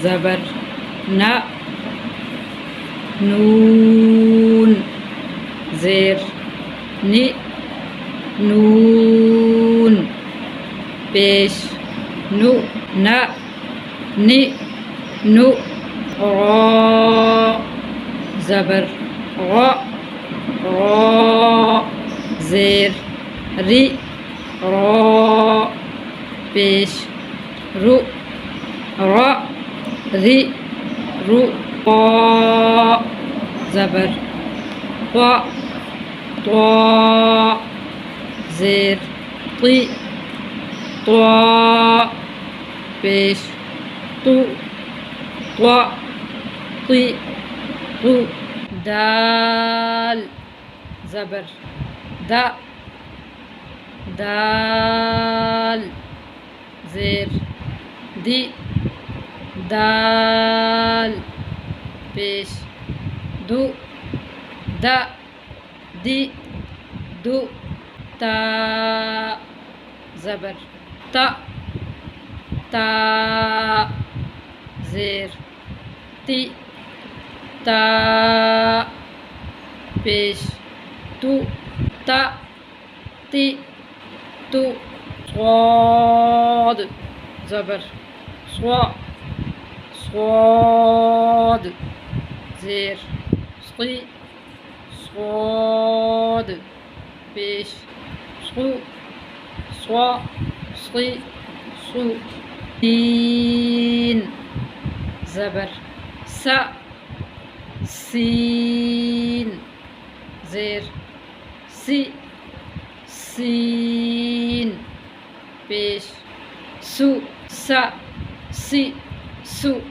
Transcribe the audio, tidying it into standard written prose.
زبر نا، نون زیر نی، نون پیش نو نا نی نو، را زبر را، را زیر ری، را پیش رو، را ری رو، قا زبر قا، طا زیر طی، طا پیش تو، طا طی تو، دال زبر دا، دال زیر دی، دال پیش دو، دا دی دو، تا زبر تا، تا زیر تی، تا پیش تو، تا تی تو، صاد زبر صا، صاد زیر صی، صاد پیش صو، صا صی صو، سین زبر سا، سین زیر سی، سین پیش سو، سا سی سو.